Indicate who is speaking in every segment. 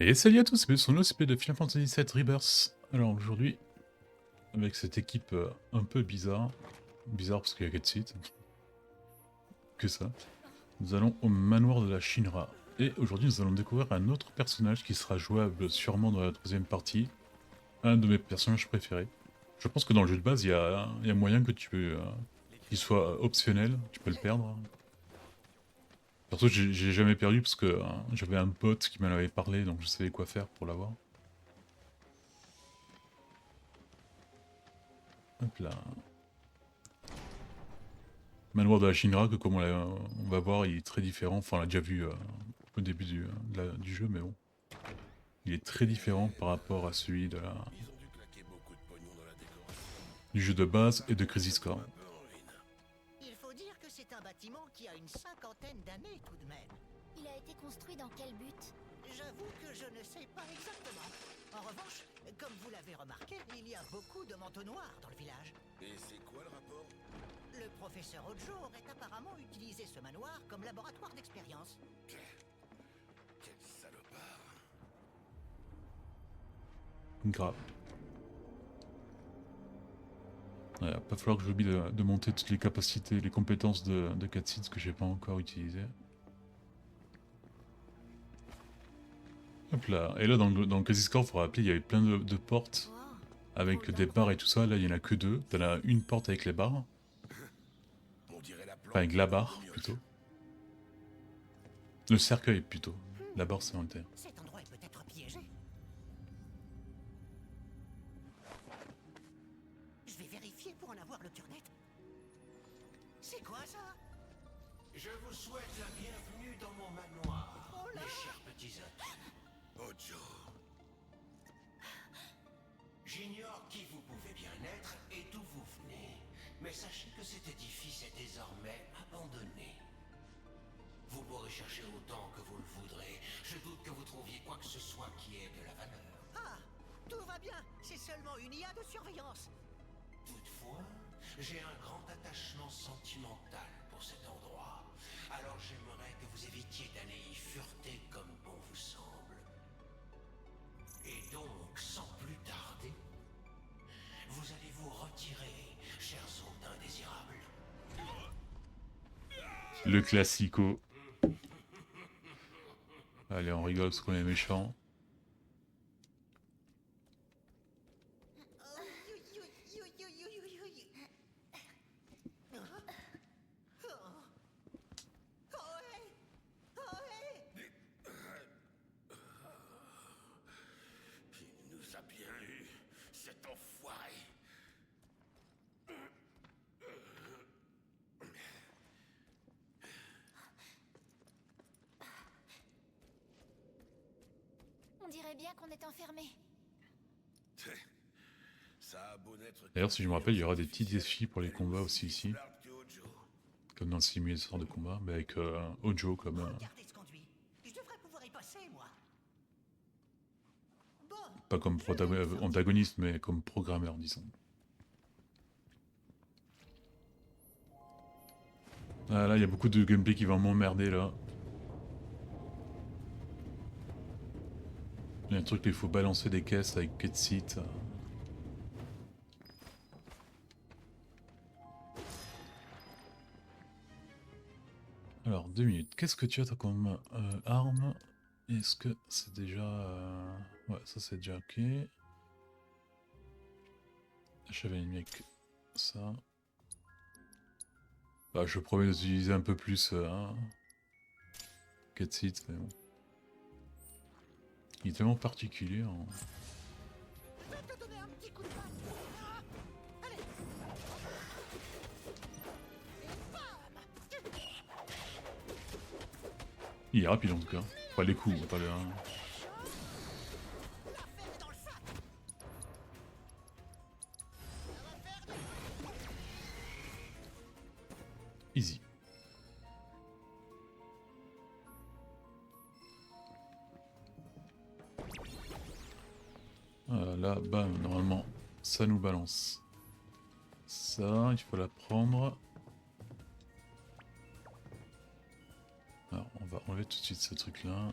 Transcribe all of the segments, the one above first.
Speaker 1: Et salut à tous, bienvenue sur le CP de Final Fantasy VII Rebirth. Alors aujourd'hui, avec cette équipe un peu bizarre parce qu'il y a 4 sites, que ça, nous allons au manoir de la Shinra. Et aujourd'hui nous allons découvrir un autre personnage qui sera jouable sûrement dans la troisième partie, un de mes personnages préférés. Je pense que dans le jeu de base, il y a moyen que qu'il soit optionnel, tu peux le perdre. Perso, j'ai jamais perdu parce que j'avais un bot qui m'en avait parlé, donc je savais quoi faire pour l'avoir. Hop là. Manoir de la Shinra, que comme on va voir, il est très différent. Enfin, on l'a déjà vu au début du jeu, mais bon. Il est très différent par rapport à celui du jeu de base et de Crisis Core.
Speaker 2: Il faut dire que c'est un bâtiment qui a une cinquantaine d'années tout de même.
Speaker 3: Il a été construit dans quel but?
Speaker 2: J'avoue que je ne sais pas exactement. En revanche, comme vous l'avez remarqué, il y a beaucoup de manteaux noirs dans le village.
Speaker 4: Et c'est quoi le rapport?
Speaker 2: Le professeur Ojo aurait apparemment utilisé ce manoir comme laboratoire d'expérience.
Speaker 4: Quel salopard.
Speaker 1: Grave. Ouais, va pas falloir que j'oublie de monter toutes les capacités, les compétences de Katsid que j'ai pas encore utilisées. Hop là. Et là, dans le Crisis Core, il faut rappeler, il y avait plein de portes
Speaker 3: Wow.
Speaker 1: avec des barres et tout ça. Là, il y en a que deux. T'en as une porte avec les barres.
Speaker 4: On dirait la
Speaker 1: Enfin,
Speaker 4: plante
Speaker 1: avec
Speaker 4: du
Speaker 1: la
Speaker 4: corps
Speaker 1: barre,
Speaker 4: de mioche.
Speaker 1: plutôt. Le cercueil, plutôt. La barre, c'est en terre.
Speaker 2: Cet endroit est peut-être piégé. Je vais vérifier pour en avoir le cœur net. C'est quoi ça?
Speaker 5: Je vous souhaite la bienvenue dans mon manoir,
Speaker 2: Oh là!
Speaker 5: mes chers petits hôtes.
Speaker 4: Ojo.
Speaker 5: J'ignore qui vous pouvez bien être et d'où vous venez, mais sachez que cet édifice est désormais abandonné. Vous pourrez chercher autant que vous le voudrez. Je doute que vous trouviez quoi que ce soit qui ait de la valeur.
Speaker 2: Ah! Tout va bien! C'est seulement une IA de surveillance.
Speaker 5: Toutefois, j'ai un grand attachement sentimental pour cet endroit. Alors j'aimerais que vous évitiez d'aller y fureter comme bon vous semble. Et donc, sans plus tarder, vous allez vous retirer, chers hôtes indésirables.
Speaker 1: Le classico. Allez, on rigole parce qu'on est méchant.
Speaker 4: Il nous a bien eu, cet enfoiré.
Speaker 3: On dirait bien qu'on est enfermé.
Speaker 4: Ça a beau n'être
Speaker 1: D'ailleurs, si je me rappelle, il y aura des petits
Speaker 4: artificiel,
Speaker 1: défis pour les
Speaker 4: elle est
Speaker 1: combats aussi ici.
Speaker 4: disparate que Ojo.
Speaker 1: Comme dans le simulateur de combat, mais avec Ojo comme...
Speaker 2: Regardez ce conduit. Je devrais pouvoir y passer, moi. Bon.
Speaker 1: pas comme antagoniste, mais comme programmeur, disons. Ah là, il y a beaucoup de gameplay qui va m'emmerder, là. Il y a un truc, il faut balancer des caisses avec Ketsit. Alors, 2 minutes. Qu'est-ce que tu as toi, comme arme? Est-ce que c'est déjà... Ouais, ça c'est déjà ok. J'avais ennemi avec ça. Bah, je promets d'utiliser un peu plus Ketsit, mais bon. Il est tellement particulier. Hein.
Speaker 2: Je vais te donner un petit coup de main. Ah, allez. Et bam!
Speaker 1: Il est rapide en tout cas. Pas les coups, pas les...
Speaker 2: L'affaire est dans le sac. Ça va faire des...
Speaker 1: Easy. Là, bam, normalement, ça nous balance. Ça, il faut la prendre. Alors, on va enlever tout de suite ce truc-là.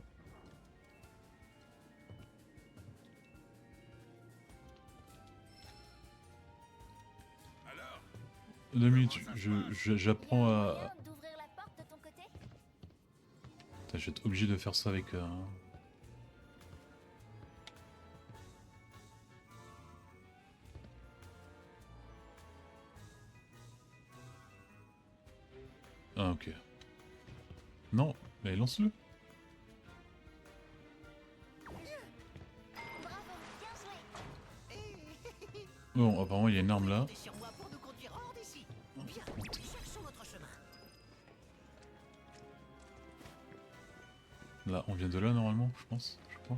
Speaker 1: 2 minutes, j'apprends à...
Speaker 3: Moyen d'ouvrir la porte de ton côté?
Speaker 1: Putain, je vais être obligé de faire ça avec... Ah ok. Non, mais lance-le.
Speaker 3: Bravo, bien joué.
Speaker 1: Bon, apparemment il y a une arme là.
Speaker 2: Comptez sur moi pour nous conduire hors d'ici. Bien, cherchons notre chemin.
Speaker 1: Là, on vient de là normalement, je pense, je crois.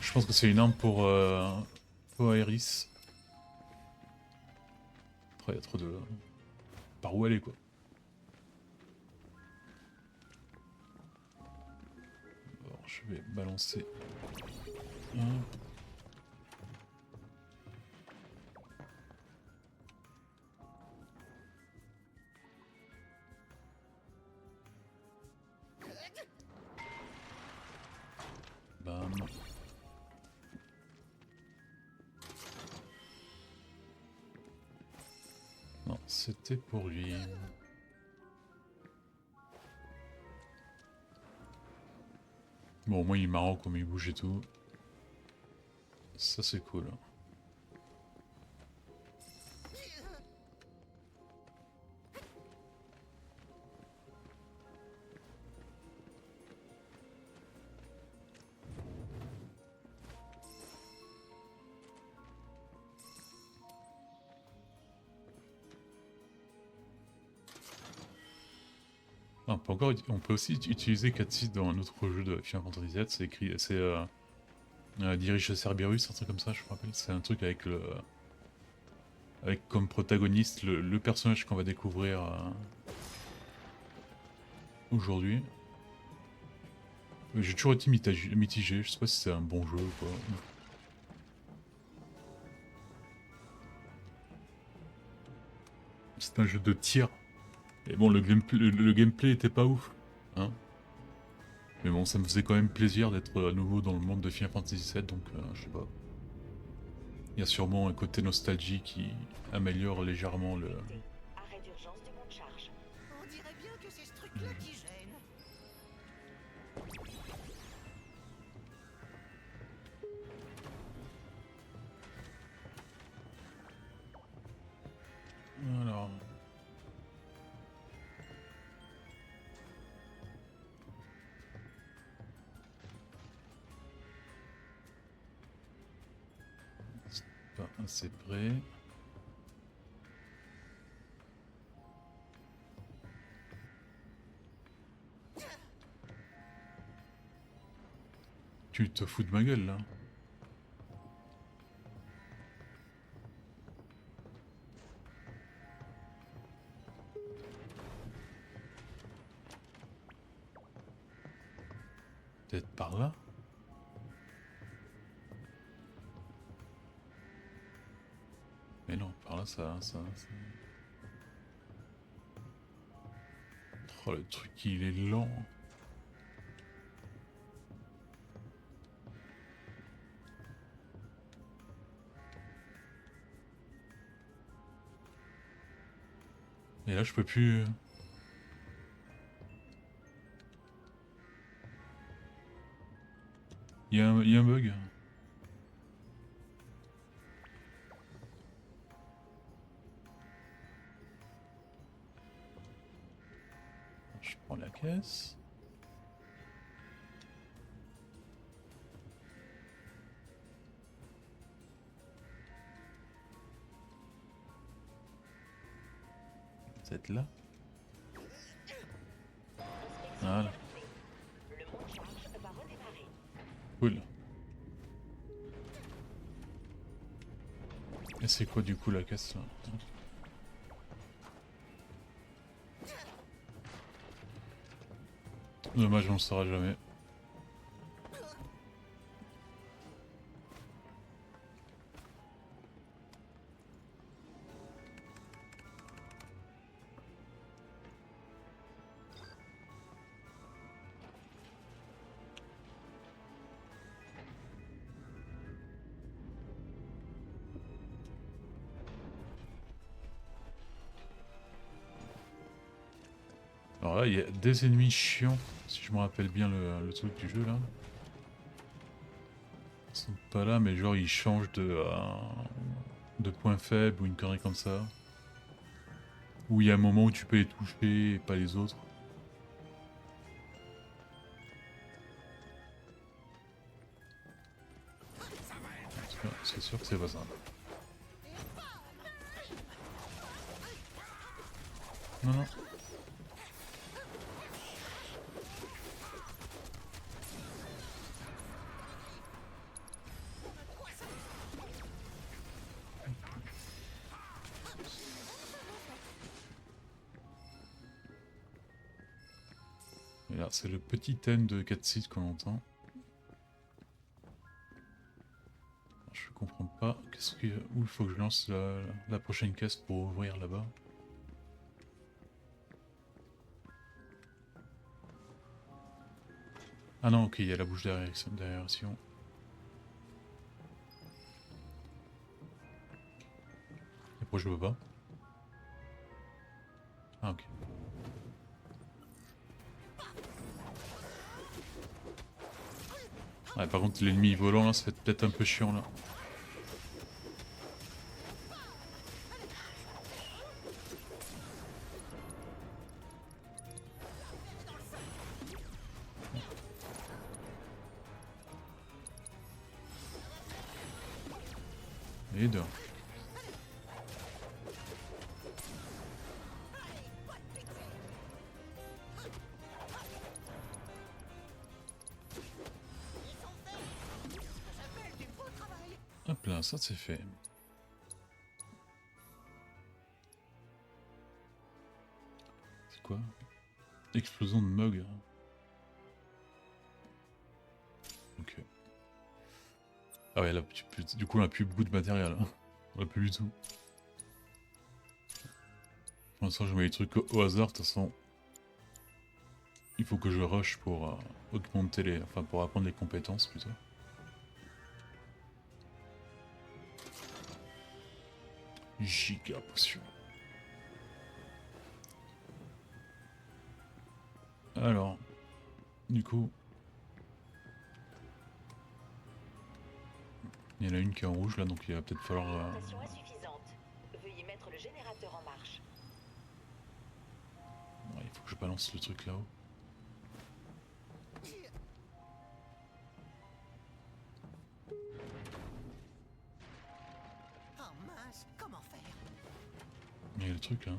Speaker 1: Je pense que c'est une arme pour Aeris. Oh, il y a trop de... Par où aller quoi. Alors, je vais balancer. Hop. Bam. Non, c'était pour lui. Bon, au moins il est marrant comme il bouge et tout. Ça c'est cool. Ah, on peut aussi utiliser Catseed dans un autre jeu de Final Fantasy Z, c'est écrit, c'est Dirige Cerberus, un truc comme ça je me rappelle, c'est un truc avec avec comme protagoniste le personnage qu'on va découvrir aujourd'hui. J'ai toujours été mitigé, je sais pas si c'est un bon jeu ou quoi. C'est un jeu de tir. Et bon, le gameplay était pas ouf, hein. Mais bon, ça me faisait quand même plaisir d'être à nouveau dans le monde de Final Fantasy VII, donc je sais pas. Il y a sûrement un côté nostalgie qui améliore légèrement le...
Speaker 6: Arrêt d'urgence du mont de charge.
Speaker 2: On dirait bien que c'est ce truc-là qui gêne.
Speaker 1: Alors... C'est pas assez près. Tu te fous de ma gueule là. Peut-être par là. Mais non, par là ça... Oh le truc il est lent. Et là je peux plus... Il y a un bug. Je prends la caisse. Peut-être là. Voilà.
Speaker 6: Le mont de charge va redémarrer.
Speaker 1: Cool. Et c'est quoi du coup la caisse là? Dommage, on le saura jamais. Alors là, il y a des ennemis chiants, si je me rappelle bien le truc du jeu là. Ils sont pas là, mais genre ils changent de point faible ou une connerie comme ça. Où il y a un moment où tu peux les toucher et pas les autres. C'est sûr que c'est pas ça. Non, non. Et là, c'est le petit thème de Catseed qu'on entend. Je comprends pas. Où il faut que je lance la prochaine caisse pour ouvrir là-bas. Ah non, ok, il y a la bouche derrière Sion. Et pourquoi je peux pas? Ah ok. Ouais, par contre l'ennemi volant là, ça va être peut-être un peu chiant là. Et deux. Hop là, ça c'est fait. C'est quoi? Explosion de mug. Ok. Ah ouais, là, du coup, on a plus beaucoup de matériel. Hein. On a plus du tout. Pour l'instant, je mets les trucs au hasard. De toute façon, il faut que je rush pour augmenter les... Enfin, pour apprendre les compétences, plutôt. Giga potion. Alors, du coup... Il y en a une qui est en rouge là, donc il va peut-être falloir...
Speaker 6: L'alimentation insuffisante. Veuillez mettre le générateur en marche.
Speaker 1: Ouais, il faut que je balance le truc là-haut.
Speaker 2: Oh mince, comment faire?
Speaker 1: Il y a le truc là. Hein.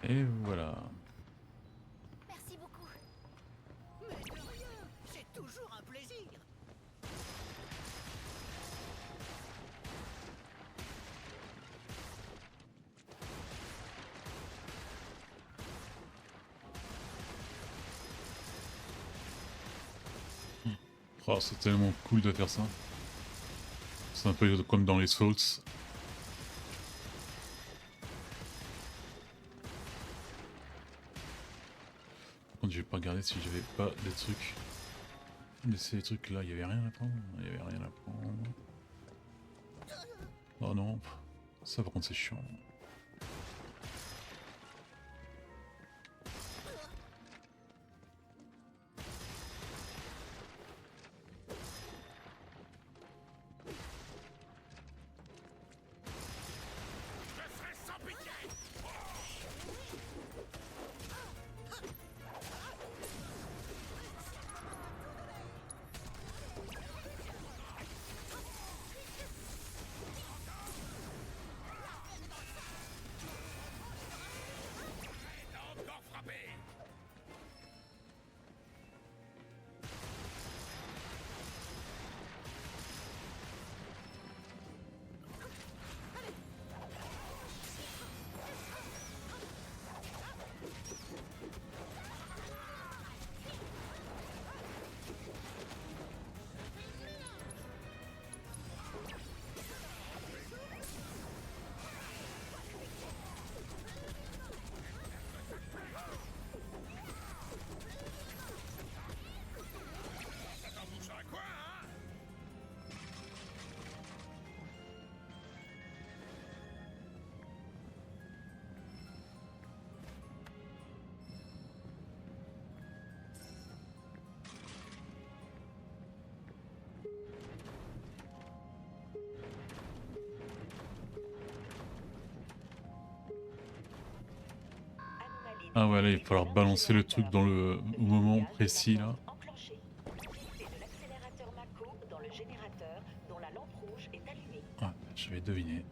Speaker 1: Et voilà.
Speaker 3: Merci beaucoup.
Speaker 2: Mais de rien, c'est toujours un plaisir.
Speaker 1: Oh, c'est tellement cool de faire ça. C'est un peu comme dans les Souls. Par contre, j'ai pas regardé si j'avais pas des trucs. Mais ces trucs là, il y avait rien à prendre. Il y avait rien à prendre. Oh non. Ça par contre c'est chiant. Ah ouais, là il va falloir balancer le truc dans le au moment précis là.
Speaker 6: Enclenché. Griffez de l'accélérateur Mako dans le générateur dont la lampe rouge est allumée.
Speaker 1: Ouais, je vais deviner.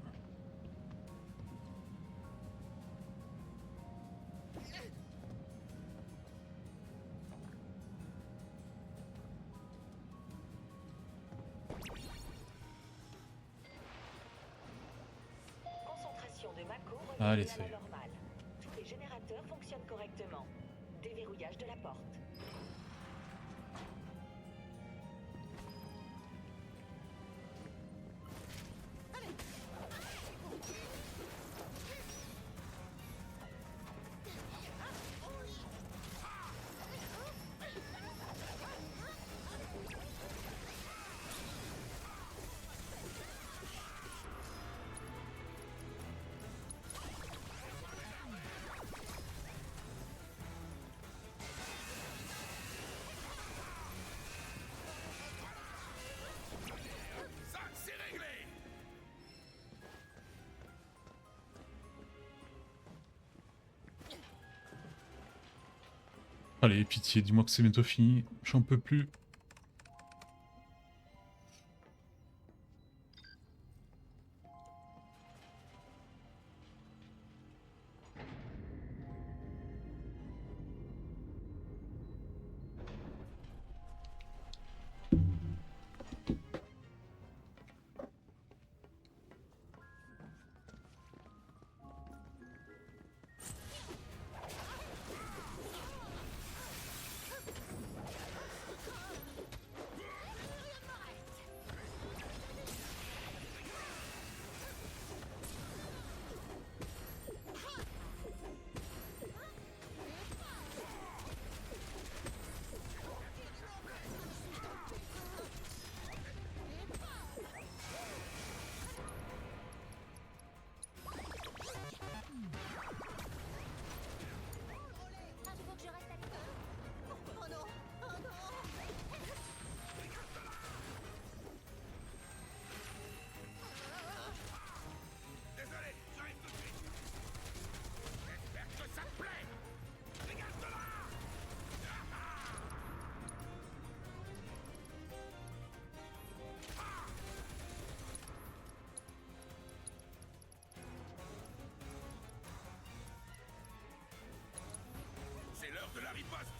Speaker 6: Concentration de Mako
Speaker 1: Allez,
Speaker 6: revenue
Speaker 1: ça
Speaker 6: à
Speaker 1: y est.
Speaker 6: la normale. Tous les générateurs fonctionnent correctement. Déverrouillage de la porte.
Speaker 4: Ça, c'est réglé.
Speaker 1: Allez, pitié, dis-moi que c'est bientôt fini. J'en peux plus.
Speaker 3: Ah, il faut que je reste à l'écart.
Speaker 2: Oh non! Oh non!
Speaker 4: Désolé, j'arrive tout de suite. J'espère que ça te plaît. Regarde-la. C'est l'heure de la riposte.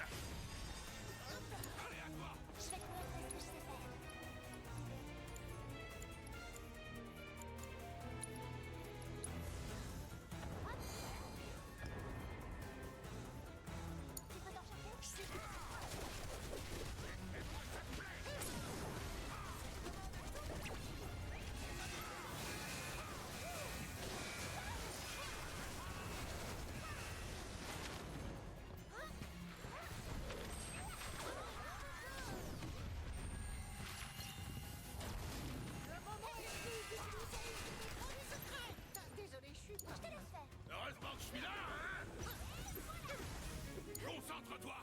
Speaker 4: Allez, à toi.
Speaker 3: Je vais te montrer ce que je sais faire. Tu peux t'en charger? Je sais.
Speaker 2: Désolé, je suis pas.
Speaker 3: Je te laisse faire.
Speaker 4: Heureusement que je suis là, hein. Concentre-toi.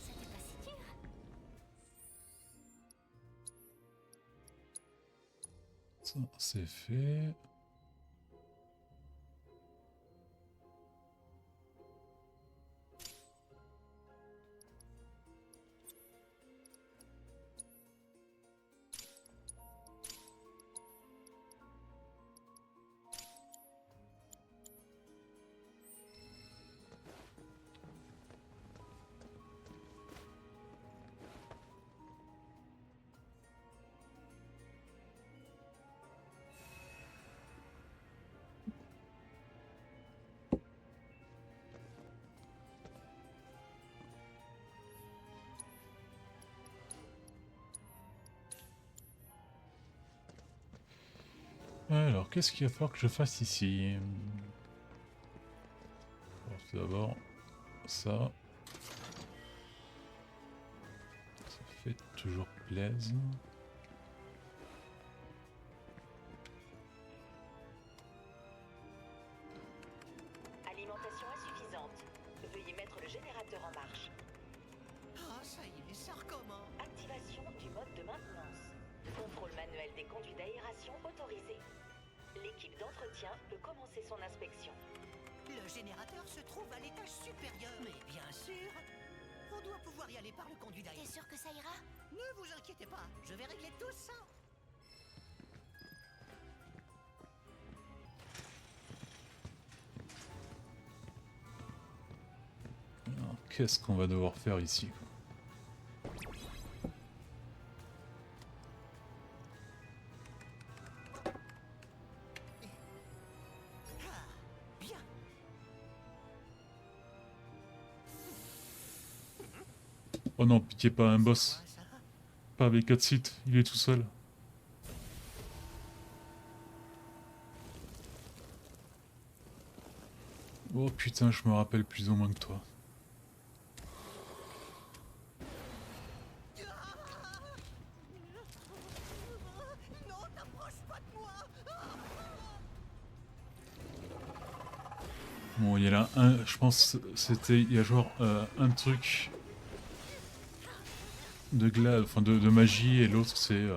Speaker 3: C'était pas si dur.
Speaker 1: Ça, c'est fait. Alors, qu'est-ce qu'il va falloir que je fasse ici? Alors, tout d'abord, ça. Ça fait toujours plaisir.
Speaker 6: mode de maintenance. Contrôle manuel des conduits d'aération autorisé. L'équipe d'entretien peut commencer son inspection.
Speaker 2: Le générateur se trouve à l'étage supérieur. Mais bien sûr, on doit pouvoir y aller par le conduit
Speaker 3: T'es
Speaker 2: d'air.
Speaker 3: sûr que ça ira?
Speaker 2: Ne vous inquiétez pas, je vais régler tout ça.
Speaker 1: Alors, qu'est-ce qu'on va devoir faire ici, quoi?
Speaker 2: Ah, bien.
Speaker 1: Oh non, pitié, pas un boss.
Speaker 2: Quoi, ça?
Speaker 1: Pas avec Katsit, il est tout seul. Oh putain, je me rappelle plus ou moins que toi.
Speaker 2: Non, t'approches pas de moi.
Speaker 1: Bon, il y a là un, je pense, c'était, il y a genre un truc de glace, enfin de magie, et l'autre c'est...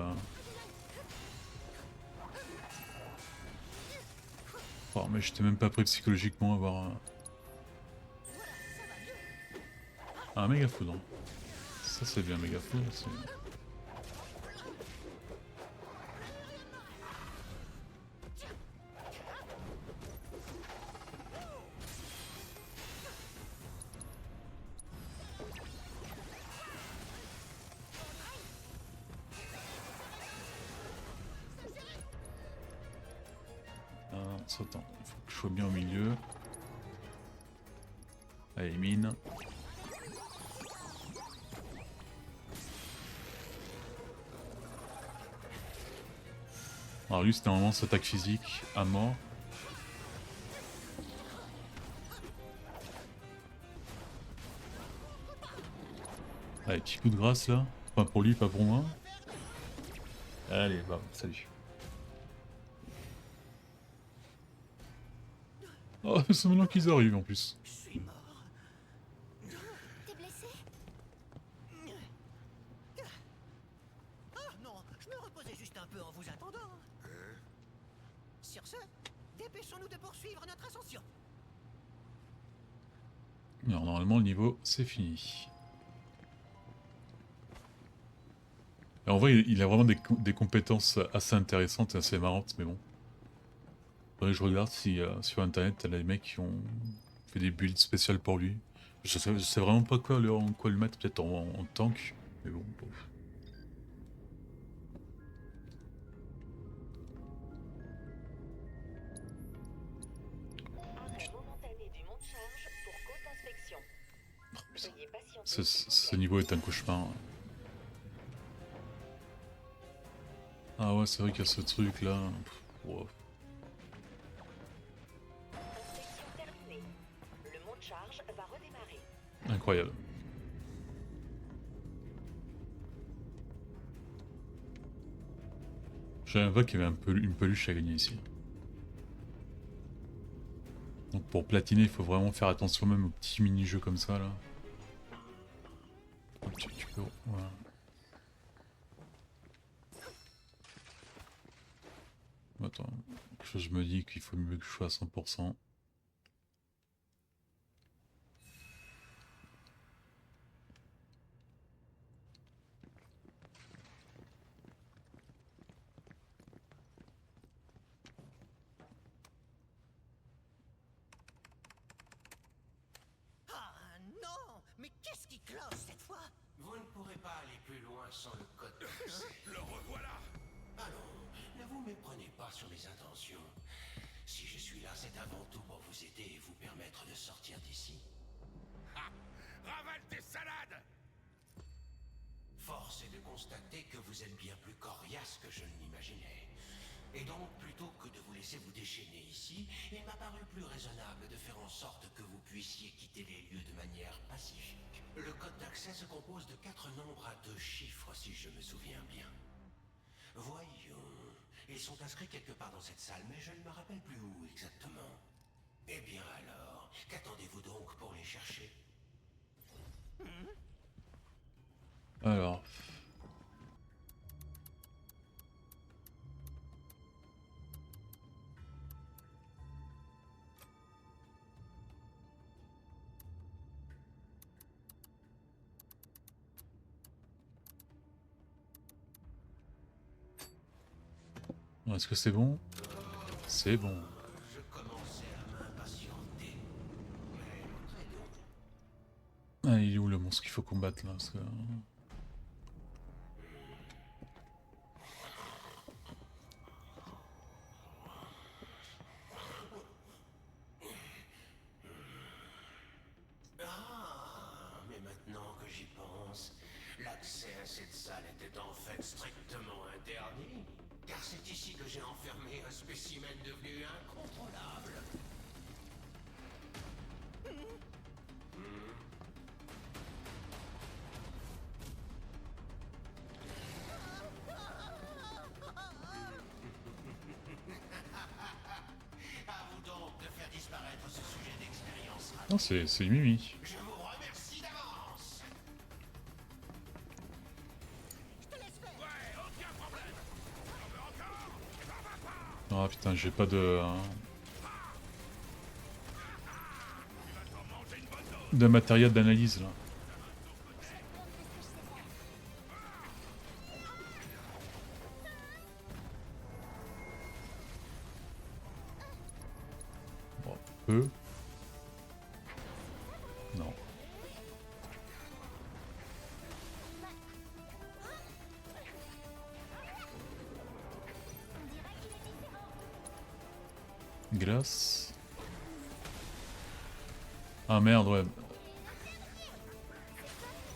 Speaker 1: Oh, mais j'étais même pas prêt psychologiquement à avoir un méga foudre. Ça c'est bien, méga foudre. Attends, il faut que je sois bien au milieu. Allez, mine. Alors lui c'était un moment attaque physique à mort. Allez, petit coup de grâce là. Pas pour lui, pas pour moi. Allez, bah, salut. Oh, c'est maintenant qu'ils arrivent en plus.
Speaker 2: Je suis mort.
Speaker 3: T'es blessé?
Speaker 2: Ah non, je me reposais juste un peu en vous attendant. Sur ce, dépêchons-nous de poursuivre notre ascension.
Speaker 1: Alors normalement le niveau c'est fini. Et en vrai il a vraiment des compétences assez intéressantes et assez marrantes, mais bon. Faudrait que je regarde si sur internet t'as des mecs qui ont fait des builds spéciales pour lui. Je sais vraiment pas quoi le mettre, peut-être en tank, mais bon. Bof.
Speaker 6: Arrêt momentané du monte charge pour côte inspection.
Speaker 1: Oh, putain.
Speaker 6: Veuillez patienter.
Speaker 1: Ce niveau est un cauchemar. Ah ouais, c'est vrai qu'il y a ce truc là. Wow.
Speaker 6: Inspection terminée. Le monte charge va redémarrer.
Speaker 1: Incroyable. Je savais même pas qu'il y avait une peluche à gagner ici. Donc pour platiner, il faut vraiment faire attention même aux petits mini-jeux comme ça là. Tu peux... Voilà. Attends, quelque chose me dit qu'il faut mieux que je sois à 100%.
Speaker 2: Ah non, mais qu'est-ce qui cloche cette fois?
Speaker 5: Vous ne pourrez pas aller plus loin sans le code d'accès.
Speaker 4: Le revoilà.
Speaker 5: Allons, ne vous méprenez pas sur mes intentions. Si je suis là, c'est avant tout pour vous aider et vous permettre de sortir d'ici.
Speaker 4: Ah, ravale tes salades.
Speaker 5: Force est de constater que vous êtes bien plus coriace que je ne l'imaginais. Et donc, plutôt que de vous laisser vous déchaîner ici, il m'a paru plus raisonnable de faire en sorte que vous puissiez quitter les lieux de manière pacifique. Le code d'accès se compose de 4 nombres à 2 chiffres, si je me souviens bien. Voyons, ils sont inscrits quelque part dans cette salle, mais je ne me rappelle plus où exactement. Eh bien alors, qu'attendez-vous donc pour les chercher?
Speaker 1: Alors... Est-ce que c'est bon? C'est bon.
Speaker 5: Je commençais à m'impatienter. Mais très donc.
Speaker 1: Ah, il est où le monstre qu'il faut combattre là? Parce que...
Speaker 5: Ah, mais maintenant que j'y pense, l'accès à cette salle était en fait strictement interdit. Car c'est ici que j'ai enfermé un spécimen devenu incontrôlable. À vous donc de faire disparaître ce sujet d'expérience.
Speaker 1: Non, c'est Mimi.
Speaker 5: Je vous remercie d'avance.
Speaker 1: Ah putain, j'ai pas de... de matériel d'analyse là. Bon, peu. Non. Glace. Ah merde, ouais.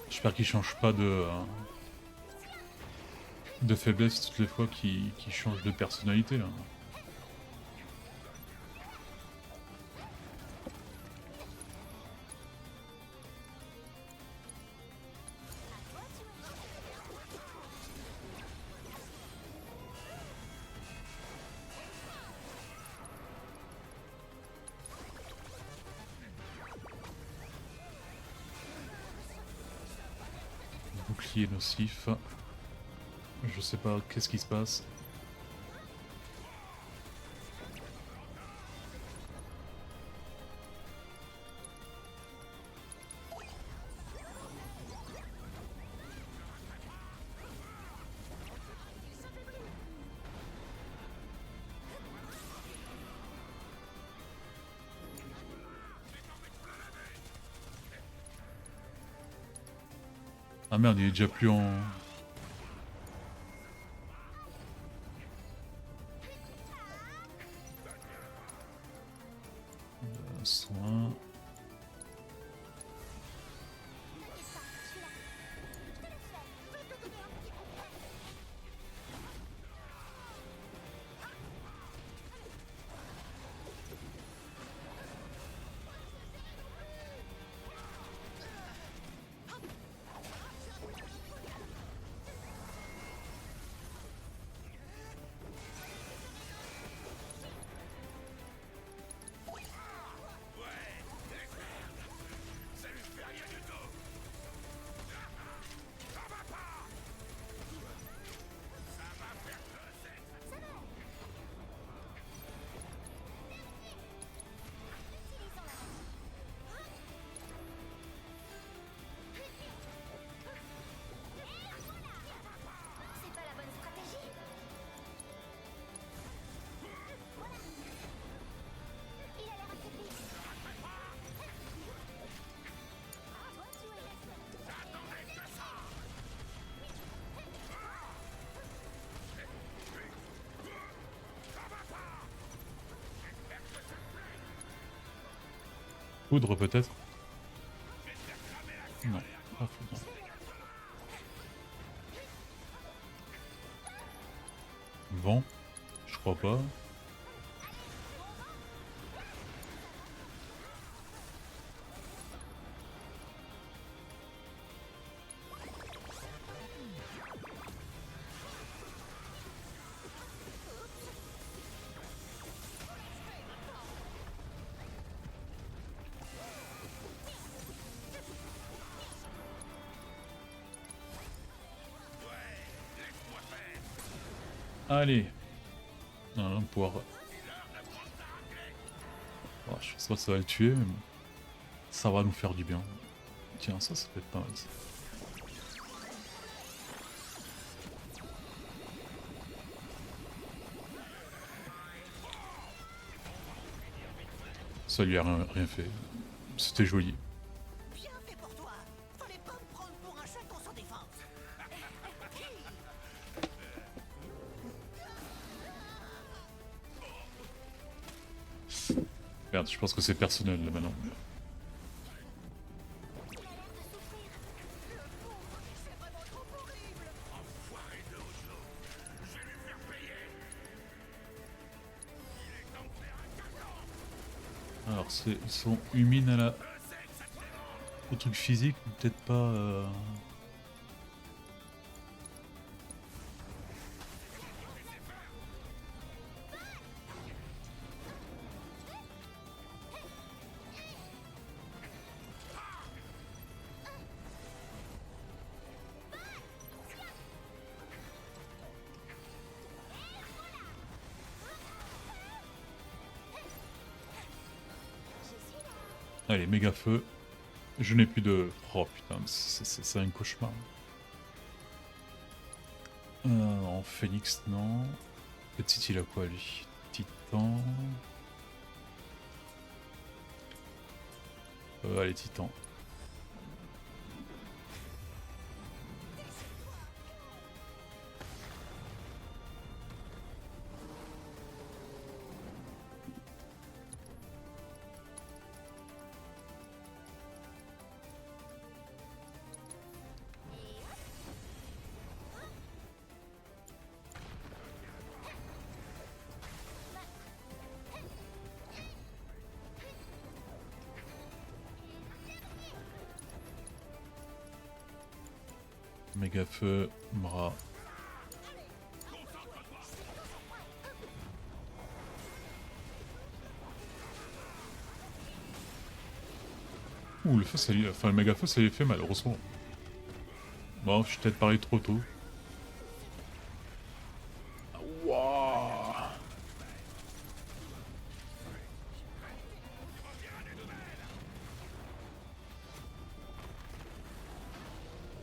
Speaker 1: J'espère qu'il change pas de faiblesse toutes les fois qu'il change de personnalité là. Bouclier nocif. Je sais pas qu'est-ce qui se passe. Ah merde, il est déjà plus en... Soin...
Speaker 3: C'est pas la bonne stratégie. Voilà. Il a l'air affaibli. Toi, tu es
Speaker 1: Poudre peut-être? Non, pas foudre. Vent? Je crois pas. Allez. Un poire. Oh, je pense pas que ça va le tuer, mais bon. Ça va nous faire du bien. Tiens, ça peut être pas mal. Ça. ça lui a rien fait. C'était joli.
Speaker 2: Bien fait pour toi. Fallait pas me prendre pour un chaton sans défense.
Speaker 1: Merde, je pense que c'est personnel là maintenant. Alors ils sont humides à la... au truc physique, peut-être pas... Allez, méga feu. Je n'ai plus de... Oh putain, c'est un cauchemar. En Phoenix, non. Petit, il a quoi lui? Titan. Allez, Titan. Méga feu, bras. Ouh, le feu, ça lui... enfin, le méga feu, ça lui fait mal, heureusement. Bon, je suis peut-être parlé trop tôt. Wouah.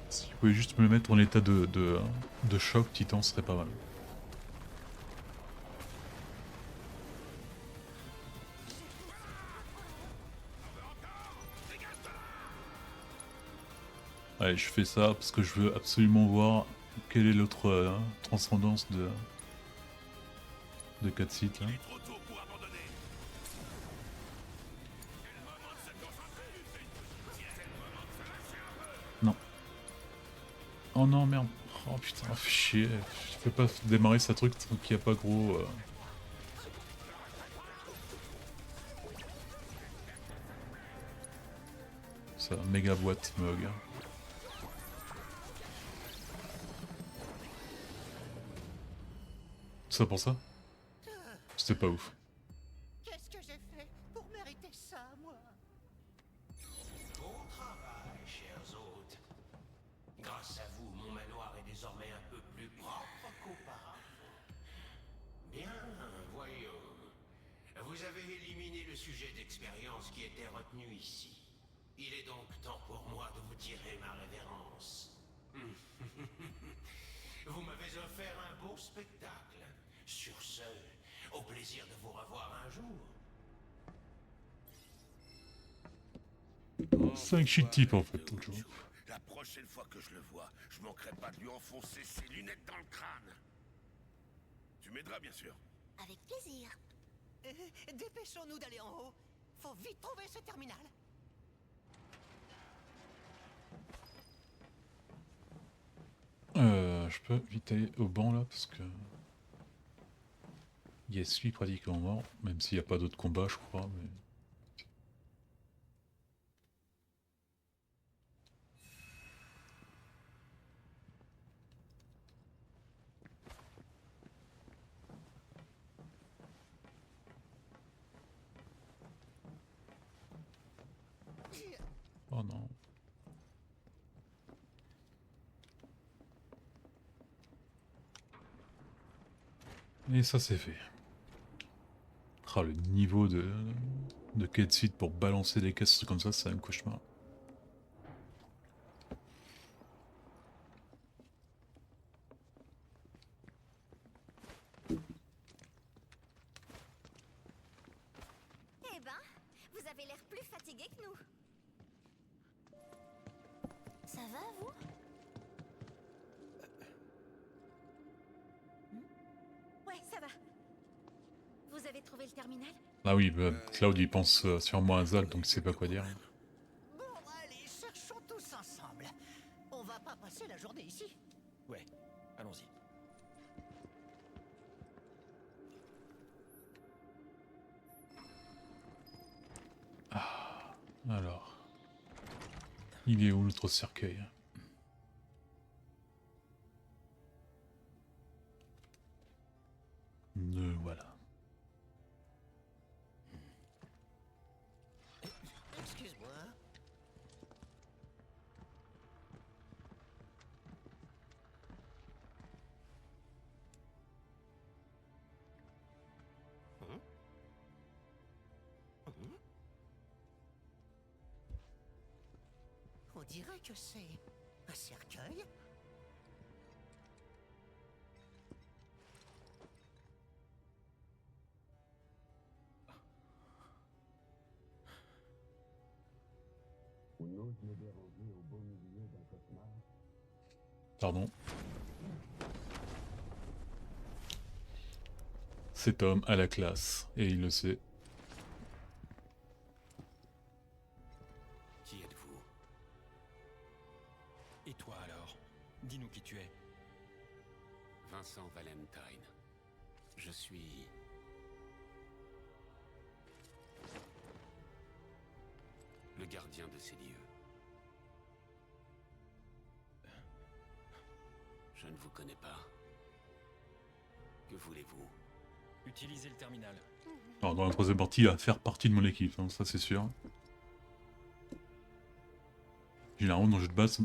Speaker 1: Si vous pouvez juste me le mettre en état de choc, Titan, ce serait pas mal. Allez, je fais ça parce que je veux absolument voir quelle est l'autre transcendance de Catsit là.
Speaker 4: Il est trop tôt pour abandonner. C'est le moment de se concentrer. C'est le moment de se lâcher un peu.
Speaker 1: Non. Oh non, merde. Oh putain, fais chier. Je peux pas démarrer ce truc tant qu'il n'y a pas gros... Ça, méga boîte, Mog. Ça pour ça? C'était pas ouf.
Speaker 2: Qu'est-ce que j'ai fait pour mériter ça, moi?
Speaker 5: Bon travail, chers hôtes. Grâce à vous, mon manoir est désormais un peu plus propre qu'auparavant. Bien, voyons. Vous avez éliminé le sujet d'expérience qui était retenu ici. Il est donc temps pour moi de vous tirer ma révérence. Vous m'avez offert un beau spectacle. Sur ce, au plaisir de vous revoir un jour.
Speaker 1: 5 shit types en fait, toujours.
Speaker 4: La prochaine fois que je le vois, je manquerai pas de lui enfoncer ses lunettes dans le crâne. Tu m'aideras bien sûr.
Speaker 3: Avec plaisir.
Speaker 2: Dépêchons-nous d'aller en haut. Faut vite trouver ce terminal.
Speaker 1: Je peux vite aller au banc là parce que... Yes, lui pratiquement mort, même s'il n'y a pas d'autres combats je crois, mais... Oh non. Et ça c'est fait. Ah, le niveau de Catsit pour balancer des caisses comme ça, c'est un cauchemar.
Speaker 3: Eh ben, Vous avez l'air plus fatigué que nous. Ça va, vous? Ouais, ça va. Vous avez trouvé le terminal?
Speaker 1: Ah oui, bah, Cloud il pense sûrement à Zal, donc il sait pas quoi dire.
Speaker 2: Bon, allez, cherchons tous ensemble. On va pas passer la journée ici.
Speaker 7: Ouais, allons-y.
Speaker 1: Alors. Il est où l'autre cercueil? Voilà.
Speaker 2: Excuse-moi. On dirait que c'est un cercueil.
Speaker 1: Pardon. Cet homme a la classe, et il le sait.
Speaker 5: Qui êtes-vous?
Speaker 7: Et toi alors? Dis-nous qui tu es.
Speaker 5: Vincent Valentine. Je suis... le gardien de ces lieux. Je ne vous connais pas. Que voulez-vous?
Speaker 7: Utilisez le terminal.
Speaker 1: Alors dans la troisième partie, il va faire partie de mon équipe, hein, ça c'est sûr. Généralement dans le jeu de base,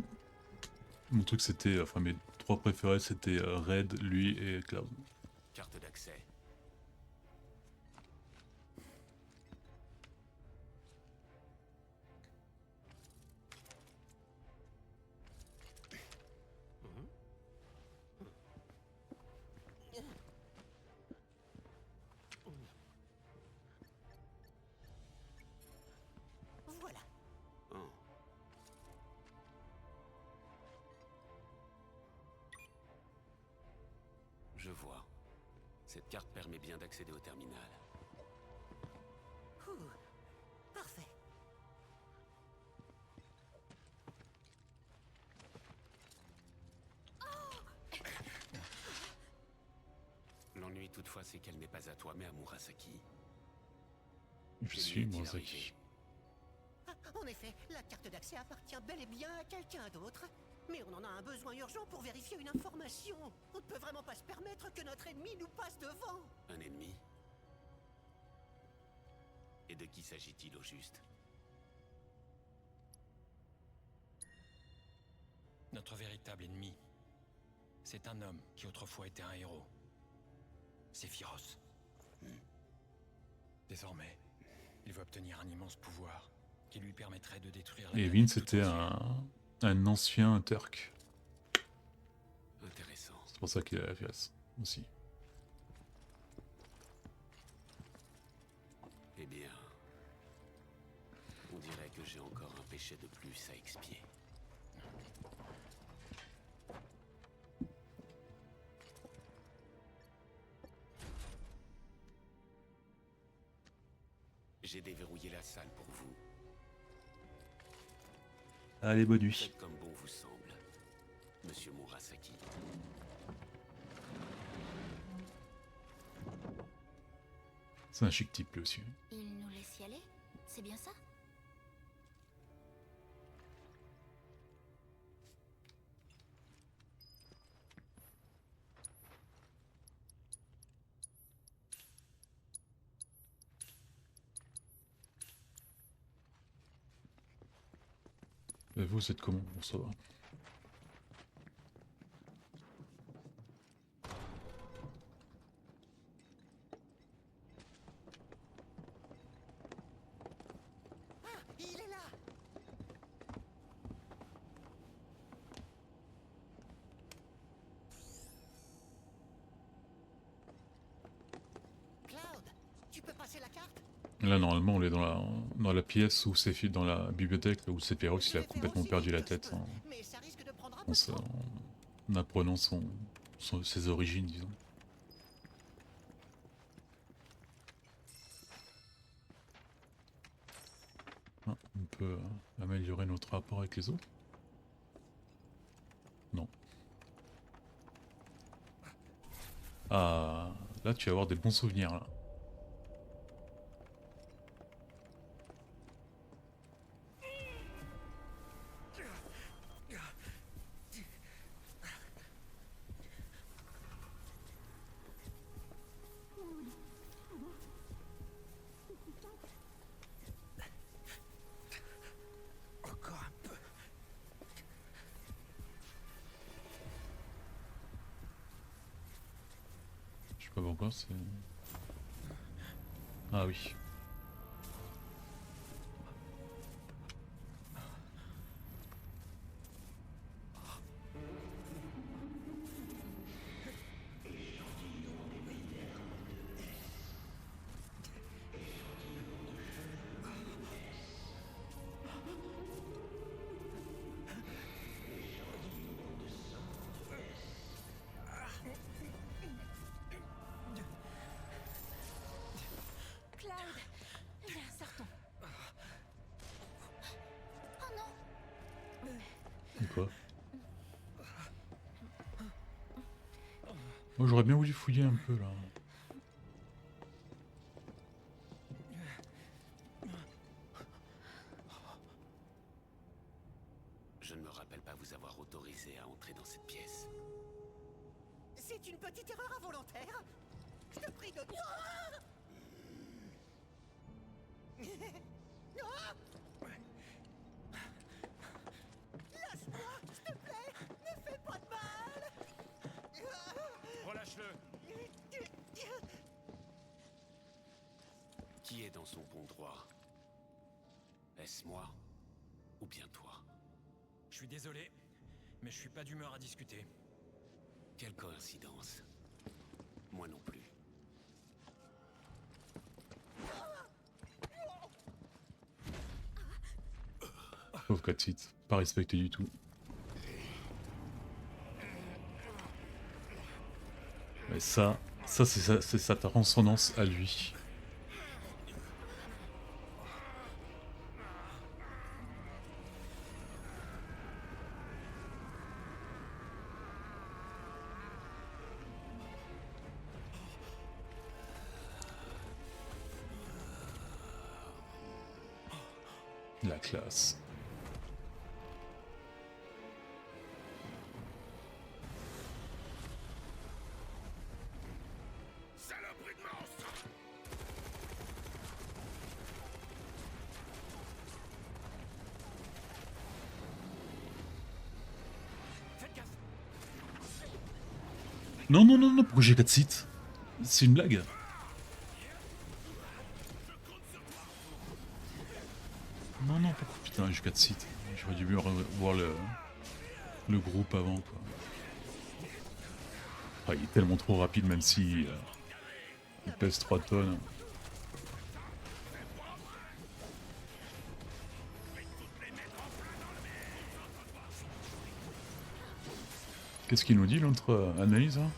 Speaker 1: mon truc c'était, enfin mes trois préférés c'était Red, lui et Cloud.
Speaker 5: Carte d'accès.
Speaker 2: Voilà.
Speaker 5: Oh. Je vois. Cette carte permet bien d'accéder au terminal.
Speaker 2: Ouh, parfait.
Speaker 5: L'ennui toutefois, c'est qu'elle n'est pas à toi, mais à Murasaki.
Speaker 1: Je
Speaker 5: Que
Speaker 1: suis
Speaker 5: lui est-il
Speaker 1: Murasaki.
Speaker 5: arrivé?
Speaker 2: Ah, en effet, la carte d'accès appartient bel et bien à quelqu'un d'autre. Mais on en a un besoin urgent pour vérifier une information. On ne peut vraiment pas se permettre que notre ennemi nous passe devant.
Speaker 5: Un ennemi? Et de qui s'agit-il au juste?
Speaker 7: Notre véritable ennemi, c'est un homme qui autrefois était un héros. Sephiroth. Désormais, il veut obtenir un immense pouvoir qui lui permettrait de détruire la
Speaker 1: Et
Speaker 7: planète
Speaker 1: Vin
Speaker 7: tout
Speaker 1: c'était
Speaker 7: entière.
Speaker 1: un ancien Turc.
Speaker 5: Intéressant.
Speaker 1: C'est pour ça qu'il a la classe aussi.
Speaker 5: Eh bien, on dirait que j'ai encore un péché de plus à expier. J'ai déverrouillé la salle pour vous.
Speaker 1: Allez, bonne nuit.
Speaker 5: Faites comme bon vous semble, Monsieur Murasaki.
Speaker 1: C'est un chic type lui aussi.
Speaker 3: Il nous laisse y aller? C'est bien ça?
Speaker 1: Et vous, c'est comment? Bon, ça va.
Speaker 2: Il est là. Cloud, tu peux passer la carte?
Speaker 1: Là, normalement, on est dans la pièce où c'est dans la bibliothèque où Sephiroth il a complètement perdu la tête
Speaker 2: Mais ça risque de prendre un peu de temps.
Speaker 1: en apprenant ses origines, disons. Ah, on peut améliorer notre rapport avec les autres. Non. Ah, là tu vas avoir des bons souvenirs là.
Speaker 2: Encore un peu.
Speaker 1: Je sais pas pourquoi c'est... Ah oui.
Speaker 3: Cloud, viens, sortons. Oh non.
Speaker 1: Quoi? Moi j'aurais bien voulu fouiller un peu là.
Speaker 4: Je ne me rappelle pas vous avoir autorisé à entrer dans cette pièce.
Speaker 2: C'est une petite erreur involontaire. Je te prie de... Lâche-moi, s'il te plaît. Ne fais pas de mal.
Speaker 7: Relâche-le.
Speaker 4: Qui est dans son bon droit? Est-ce moi ou bien toi?
Speaker 7: Je suis désolé, mais je suis pas d'humeur à discuter.
Speaker 4: Quelle coïncidence. Moi non plus.
Speaker 1: Pauvre Katsit, pas respecté du tout. Mais ça c'est sa transcendance à lui. La classe.
Speaker 4: Saloperie de monstre!
Speaker 7: Faites gaffe.
Speaker 1: Non, non, non, non, pourquoi j'ai 4 sites? C'est une blague. Non, non, pourquoi putain j'ai 4 sites? J'aurais dû mieux voir le groupe avant quoi. Ah, il est tellement trop rapide même si il pèse 3 tonnes. Qu'est-ce qu'il nous dit l'autre analyse hein?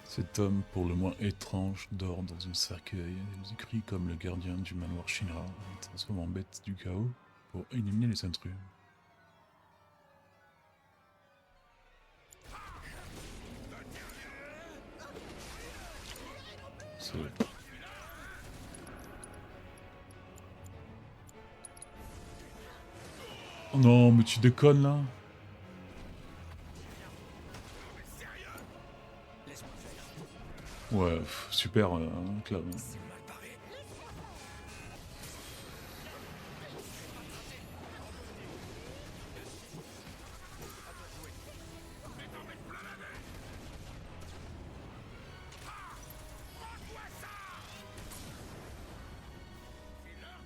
Speaker 1: Cet homme, pour le moins étrange, dort dans un cercueil, écrit comme le gardien du manoir Shinra, transforme en bête du chaos pour éliminer les intrus. C'est... Oh non, mais tu déconnes là? Ouais, super, Cloud.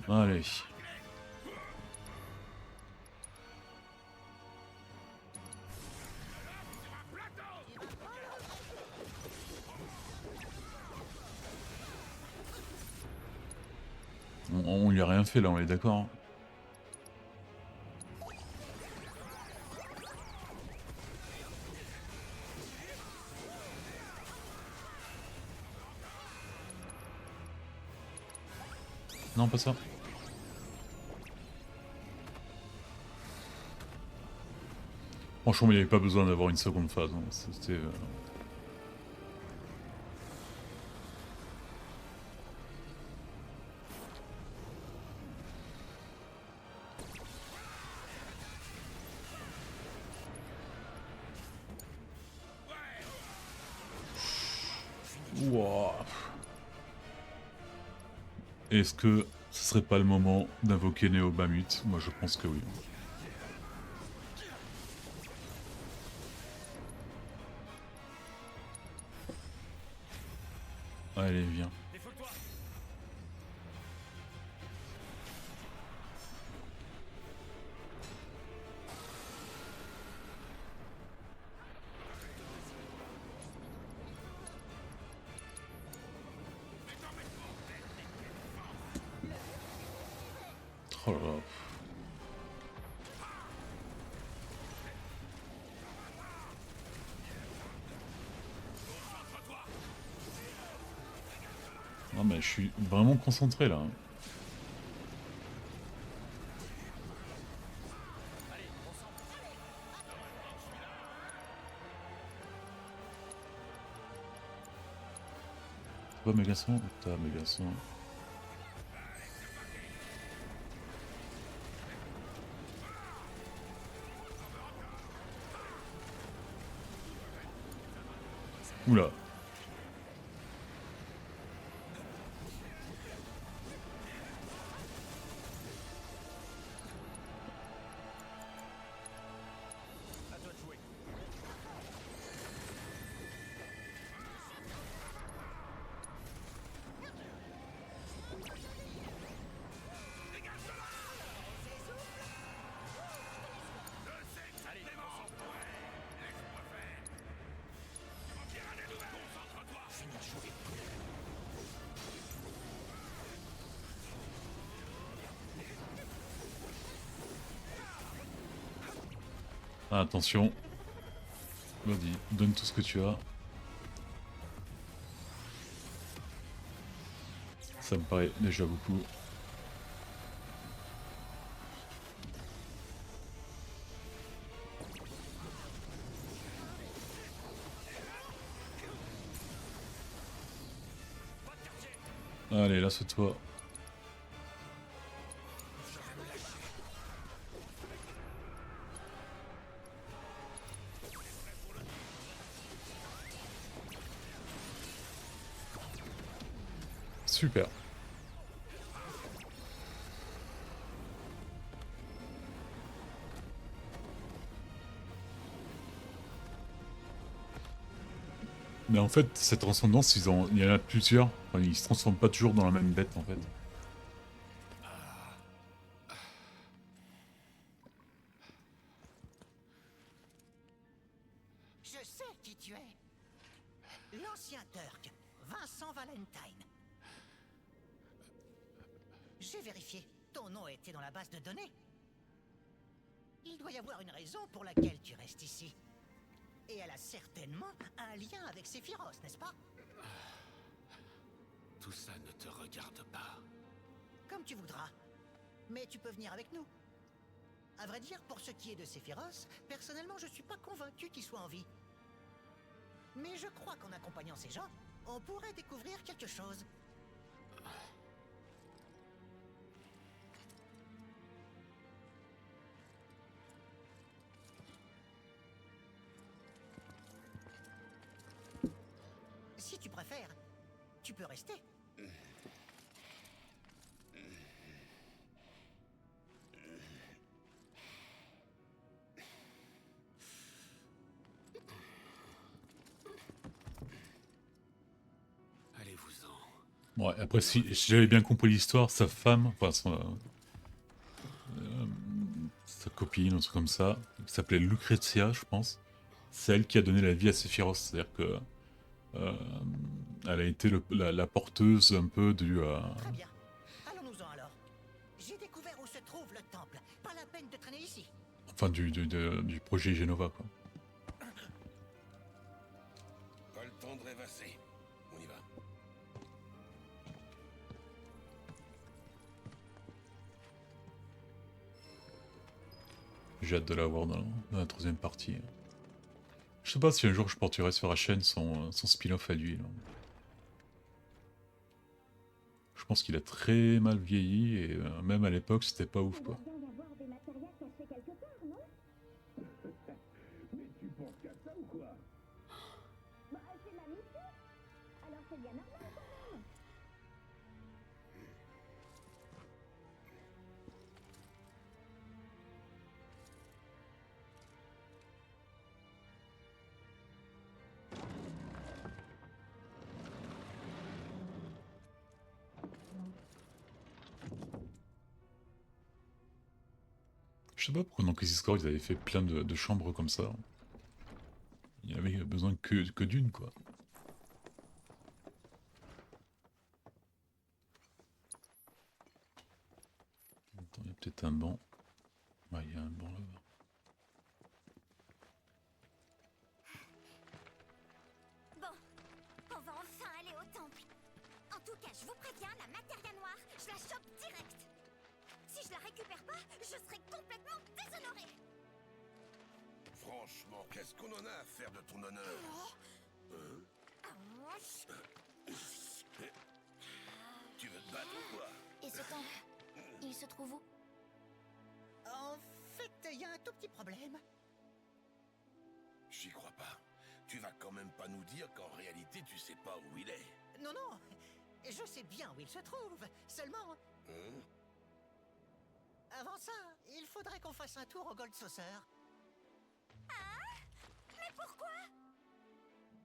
Speaker 1: Allez. lui a rien fait là, on est d'accord. Hein. Non, pas ça. Franchement, il n'y avait pas besoin d'avoir une seconde phase. Hein. C'était... Wouah. Est-ce que ce serait pas le moment d'invoquer Néo Bamut? Moi je pense que oui. Allez, viens. Oh là là. Non mais je suis vraiment concentré là. T'as pas Mégason? T'as Mégason. Oula. Ah, attention. Vas-y, donne tout ce que tu as. Ça me paraît déjà beaucoup. Allez, laisse-toi. Super. Mais en fait, cette transcendance, il y en a plusieurs. Enfin, ils se transforment pas toujours dans la même bête en fait.
Speaker 2: Je sais qui tu es. L'ancien Turc, Vincent Valentine. J'ai vérifié. Ton nom était dans la base de données. Il doit y avoir une raison pour laquelle tu restes ici. Et elle a certainement un lien avec Sephiroth, n'est-ce pas?
Speaker 5: Tout ça ne te regarde pas.
Speaker 2: Comme tu voudras. Mais tu peux venir avec nous. À vrai dire, pour ce qui est de Sephiroth, personnellement, je suis pas convaincu qu'il soit en vie. Mais je crois qu'en accompagnant ces gens, on pourrait découvrir quelque chose. Si tu préfères, tu peux rester.
Speaker 5: Allez-vous-en.
Speaker 1: Ouais, après, si j'avais bien compris l'histoire, sa femme, enfin, sa copine, un truc comme ça, qui s'appelait Lucrezia, je pense, c'est elle qui a donné la vie à Sephiroth. C'est-à-dire que euh, elle a été la porteuse un peu du...
Speaker 2: Très bien. Allons-nous-en alors.
Speaker 1: Enfin, du projet Genova, quoi.
Speaker 4: Pas le temps de rêvasser. On y va.
Speaker 1: J'ai hâte de la voir dans la troisième partie. Je sais pas si un jour je porterai sur la chaîne son spin-off à lui. Là. Je pense qu'il a très mal vieilli et même à l'époque c'était pas ouf quoi. Je sais pas pourquoi dans Crisis Core ils avaient fait plein de chambres comme ça. Il y avait besoin que d'une quoi. Attends, il y a peut-être un banc. Ouais, il y a un banc là-bas.
Speaker 3: Bon, on va enfin aller au temple. En tout cas, je vous préviens, la matéria noire, je la chope direct. Si je la récupère pas, je serai complètement déshonorée.
Speaker 4: Franchement, qu'est-ce qu'on en a à faire de ton honneur? Hein? Tu veux te battre ou quoi?
Speaker 3: Et ce temple, il se trouve où?
Speaker 2: En fait, il y a un tout petit problème.
Speaker 4: J'y crois pas. Tu vas quand même pas nous dire qu'en réalité tu sais pas où il est.
Speaker 2: Non, non, je sais bien où il se trouve. Seulement,
Speaker 4: Hein?
Speaker 2: avant ça, il faudrait qu'on fasse un tour au Gold Saucer.
Speaker 3: Mais pourquoi?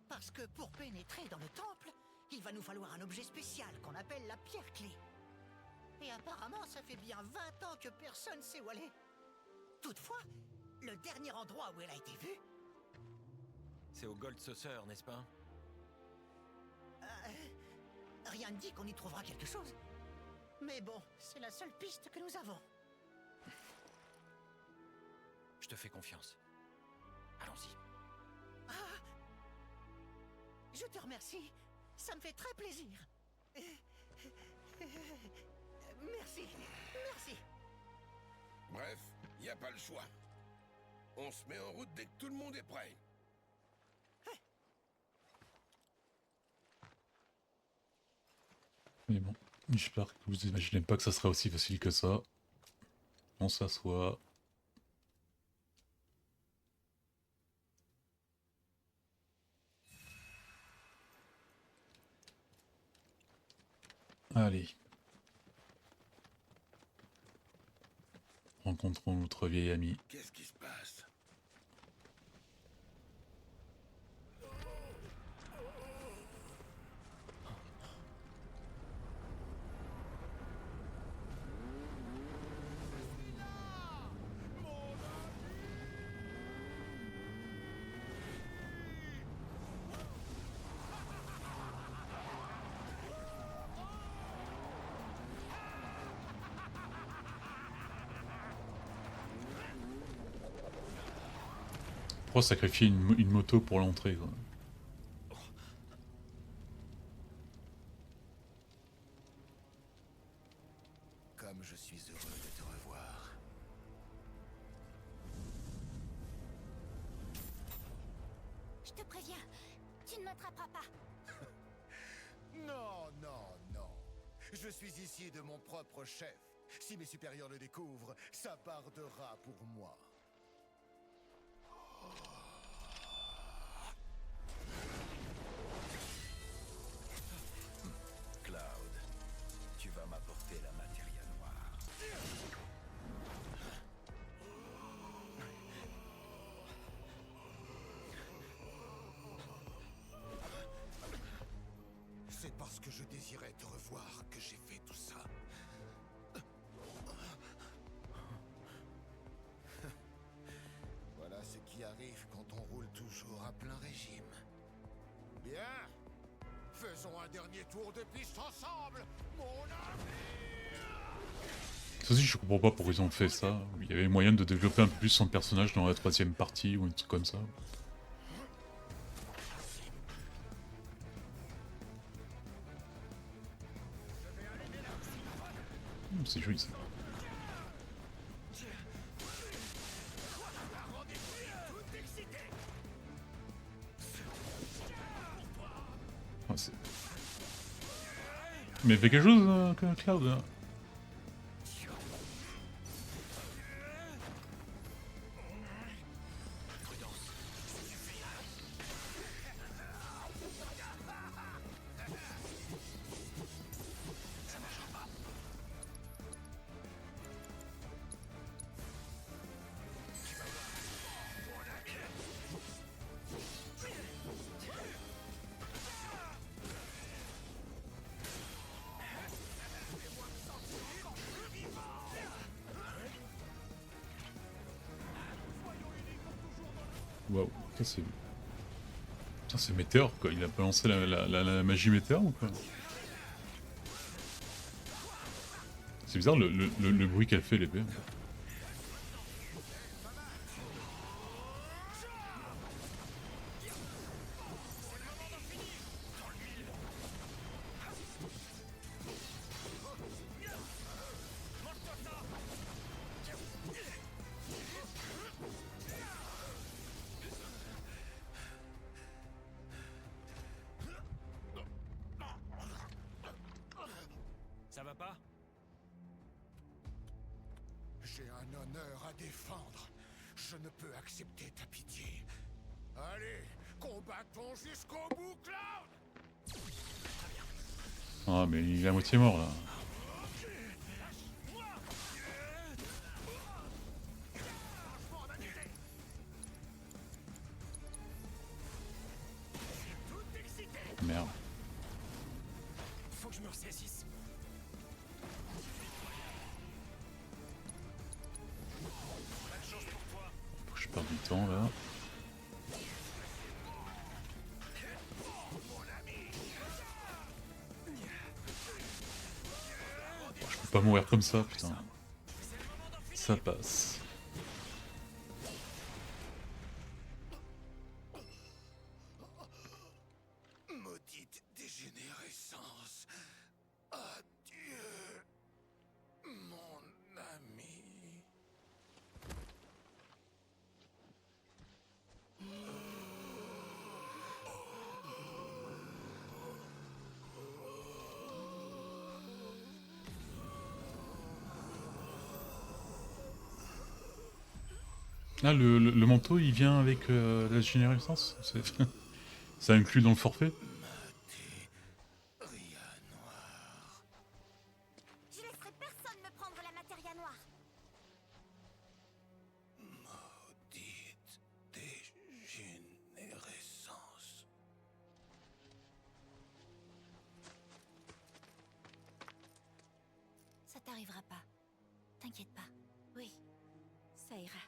Speaker 2: Parce que pour pénétrer dans le temple, il va nous falloir un objet spécial qu'on appelle la pierre-clé. Et apparemment, ça fait bien 20 ans que personne sait où elle est. Toutefois, le dernier endroit où elle a été vue...
Speaker 7: C'est au Gold Saucer, n'est-ce pas?
Speaker 2: Rien ne dit qu'on y trouvera quelque chose. Mais bon, c'est la seule piste que nous avons.
Speaker 7: Je te fais confiance. Allons-y.
Speaker 2: Je te remercie. Ça me fait très plaisir. Merci. Merci.
Speaker 4: Bref, y a pas le choix. On se met en route dès que tout le monde est prêt.
Speaker 1: Mais bon, j'espère que vous imaginez pas que ça sera aussi facile que ça. On s'assoit. Allez. Rencontrons notre vieil ami.
Speaker 4: Qu'est-ce qui se passe?
Speaker 1: Pourquoi sacrifier une moto pour l'entrée quoi?
Speaker 5: Comme je suis heureux de te revoir.
Speaker 3: Je te préviens, tu ne m'attraperas pas.
Speaker 5: Non, non, non. Je suis ici de mon propre chef. Si mes supérieurs le découvrent, ça bardera pour moi. Cloud, tu vas m'apporter la matéria noire. C'est parce que je désirais te revoir que j'ai fait tout ça. Voilà ce qui arrive quand on roule toujours à plein régime. Bien, faisons un dernier tour de piste ensemble, mon ami.
Speaker 1: Ça aussi, je comprends pas pourquoi ils ont fait ça. Il y avait moyen de développer un peu plus son personnage dans la 3ème partie ou un truc comme ça. C'est joli ça. Ah, mais fais quelque chose, Cloud. Hein. Waouh, ça c'est... Putain, c'est Météore quoi, il a balancé la magie Météore ou quoi? C'est bizarre le bruit qu'elle fait l'épée.
Speaker 7: Ça va pas?
Speaker 5: J'ai un honneur à défendre. Je ne peux accepter ta pitié. Allez, combattons jusqu'au bout, Cloud!
Speaker 1: Ah mais il est à moitié mort là. Merde.
Speaker 7: Faut que je me ressaisisse.
Speaker 1: Faut que je perde du temps là. Je peux pas mourir comme ça, putain. Ça passe.
Speaker 5: Maudite dégénérescence. Adieu, mon ami.
Speaker 1: Ah, le manteau, il vient avec la générescence. Ça inclut dans le forfait.
Speaker 5: Ria noire.
Speaker 3: Je laisserai personne me prendre la matéria noire.
Speaker 5: Maudite dégénérescence.
Speaker 3: Ça t'arrivera pas. T'inquiète pas. Oui, ça ira.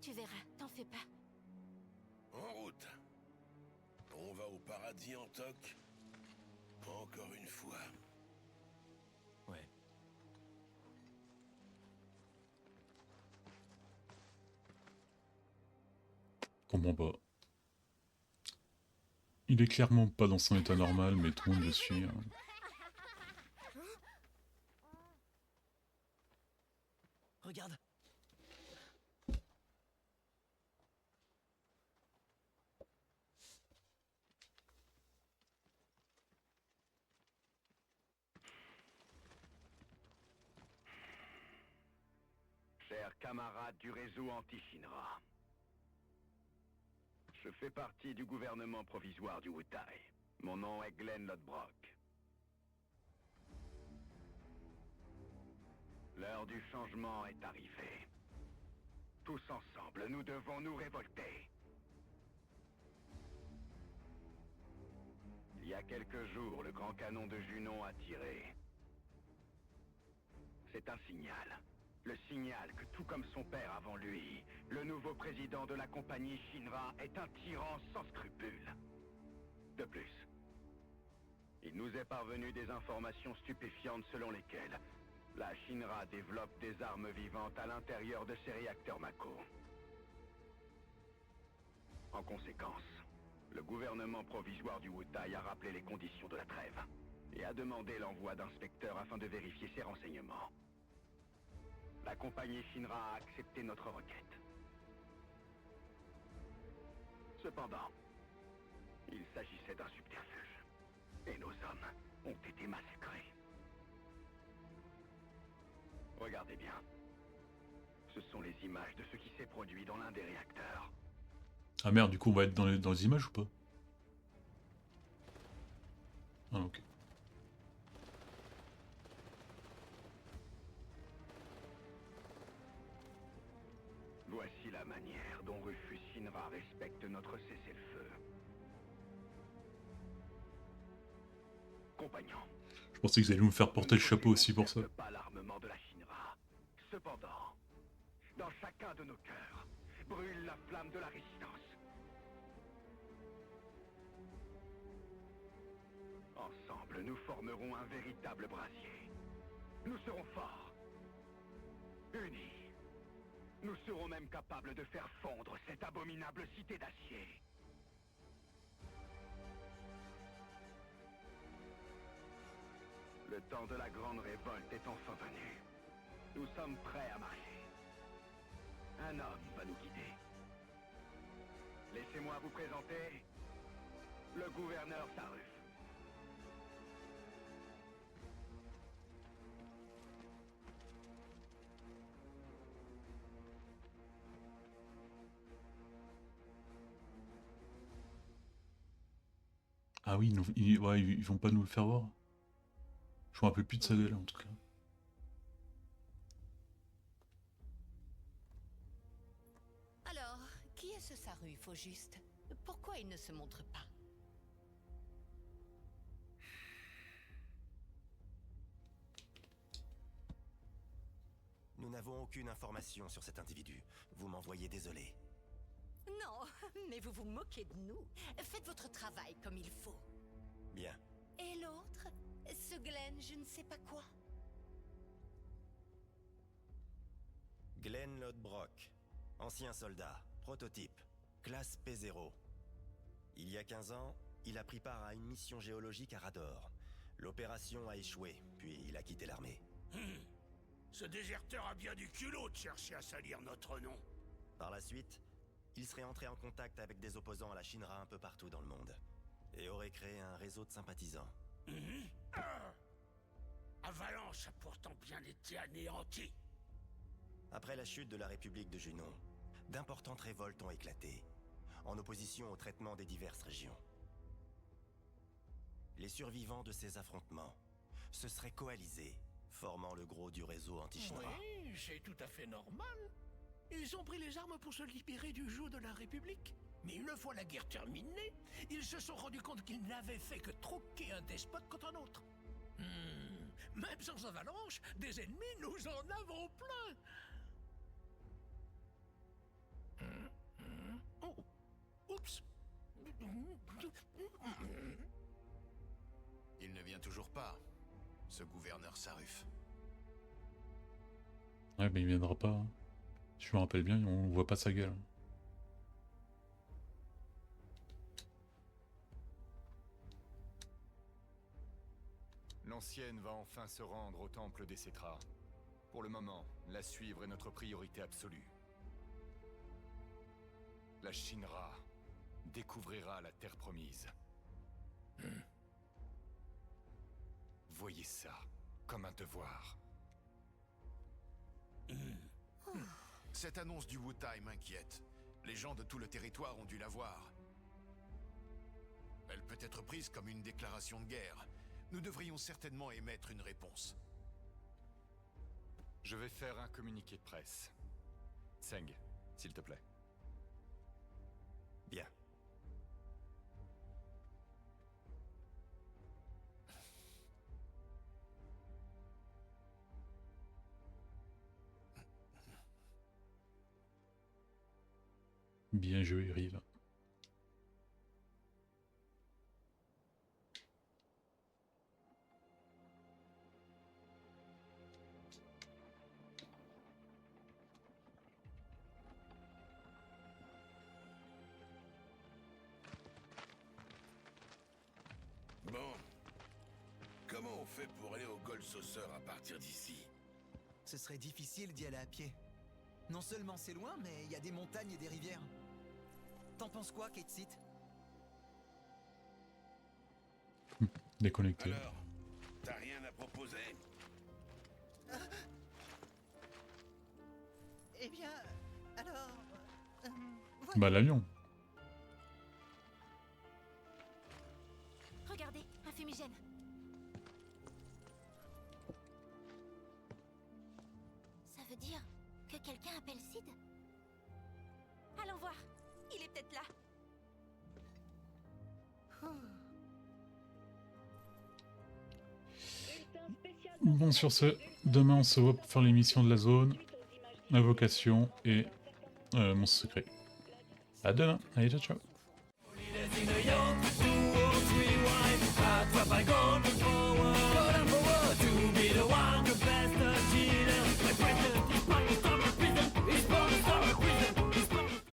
Speaker 3: Tu verras, t'en fais pas.
Speaker 4: En route. On va au paradis en toc. Encore une fois.
Speaker 7: Ouais.
Speaker 1: Comprends pas. Il est clairement pas dans son état normal, mais tout le monde le suit. Hein.
Speaker 2: Regarde.
Speaker 8: Chers camarades du réseau anti-Shinra, je fais partie du gouvernement provisoire du Wutai. Mon nom est Glenn Lodbrok. L'heure du changement est arrivée. Tous ensemble, nous devons nous révolter. Il y a quelques jours, le grand canon de Junon a tiré. C'est un signal. Le signal que, tout comme son père avant lui, le nouveau président de la compagnie Shinra est un tyran sans scrupules. De plus, il nous est parvenu des informations stupéfiantes selon lesquelles La Shinra développe des armes vivantes à l'intérieur de ses réacteurs Mako. En conséquence, le gouvernement provisoire du Wutai a rappelé les conditions de la trêve et a demandé l'envoi d'inspecteurs afin de vérifier ses renseignements. La compagnie Shinra a accepté notre requête. Cependant, il s'agissait d'un subterfuge, et nos hommes ont été massacrés. Regardez bien. Ce sont les images de ce qui s'est produit dans l'un des réacteurs.
Speaker 1: Ah merde, du coup on va être dans les images ou pas? Ah ok.
Speaker 8: Voici la manière dont Rufus Shinra respecte notre cessez-le-feu. Compagnons.
Speaker 1: Je pensais qu'ils allaient nous faire porter le chapeau aussi pour ça.
Speaker 8: Pas l'armement de la Shinra. Cependant, dans chacun de nos cœurs, brûle la flamme de la résistance. Ensemble, nous formerons un véritable brasier. Nous serons forts, unis. Nous serons même capables de faire fondre cette abominable cité d'acier. Le temps de la grande révolte est enfin venu. Nous sommes prêts à marcher. Un homme va nous guider. Laissez-moi vous présenter le gouverneur Saruf.
Speaker 1: Ah oui, ouais, ils vont pas nous le faire voir. Je me rappelle plus de sa gueule en tout cas.
Speaker 9: Alors, qui est ce Saruf au juste? Pourquoi il ne se montre pas?
Speaker 10: Nous n'avons aucune information sur cet individu. Vous m'envoyez désolé.
Speaker 9: Non, mais vous vous moquez de nous. Faites votre travail comme il faut.
Speaker 10: Bien.
Speaker 9: Et l'autre? Ce Glenn, je ne sais pas quoi.
Speaker 10: Glenn Lodbrok, ancien soldat, prototype, classe P0. Il y a 15 ans, il a pris part à une mission géologique à Rador. L'opération a échoué, puis il a quitté l'armée.
Speaker 4: Ce déserteur a bien du culot de chercher à salir notre nom.
Speaker 10: Par la suite, il serait entré en contact avec des opposants à la Shinra un peu partout dans le monde, et aurait créé un réseau de sympathisants.
Speaker 4: Avalanche a pourtant bien été anéanti.
Speaker 10: Après la chute de la République de Junon, d'importantes révoltes ont éclaté, en opposition au traitement des diverses régions. Les survivants de ces affrontements se seraient coalisés, formant le gros du réseau anti-Shinra.
Speaker 5: Oui, c'est tout à fait normal. Ils ont pris les armes pour se libérer du joug de la République. Mais une fois la guerre terminée, ils se sont rendus compte qu'ils n'avaient fait que troquer un despote contre un autre. Même sans avalanche, des ennemis, nous en avons plein. Oh, oups.
Speaker 11: Il ne vient toujours pas, ce gouverneur Saruf.
Speaker 1: Ouais, mais il viendra pas. Hein. Si je me rappelle bien, on voit pas sa gueule.
Speaker 11: L'ancienne va enfin se rendre au temple des Cétras. Pour le moment, la suivre est notre priorité absolue. La Shinra découvrira la terre promise. Voyez ça comme un devoir. Cette annonce du Wutai m'inquiète. Les gens de tout le territoire ont dû la voir. Elle peut être prise comme une déclaration de guerre. Nous devrions certainement émettre une réponse. Je vais faire un communiqué de presse. Tseng, s'il te plaît.
Speaker 10: Bien.
Speaker 1: Bien joué, Rive.
Speaker 4: Comment on fait pour aller au Gold Saucer à partir d'ici?
Speaker 12: Ce serait difficile d'y aller à pied. Non seulement c'est loin, mais il y a des montagnes et des rivières. T'en penses quoi, Kate Seat?
Speaker 1: Déconnecté.
Speaker 4: Alors, t'as rien à proposer?
Speaker 2: Eh bien, alors...
Speaker 1: Bah l'avion.
Speaker 3: Regardez, un fumigène. Ça veut dire que quelqu'un appelle Sid? Allons voir. Il est peut-être là.
Speaker 1: Bon, sur ce, demain on se voit pour faire l'émission de la zone, invocation et mon secret. À demain, allez ciao ciao.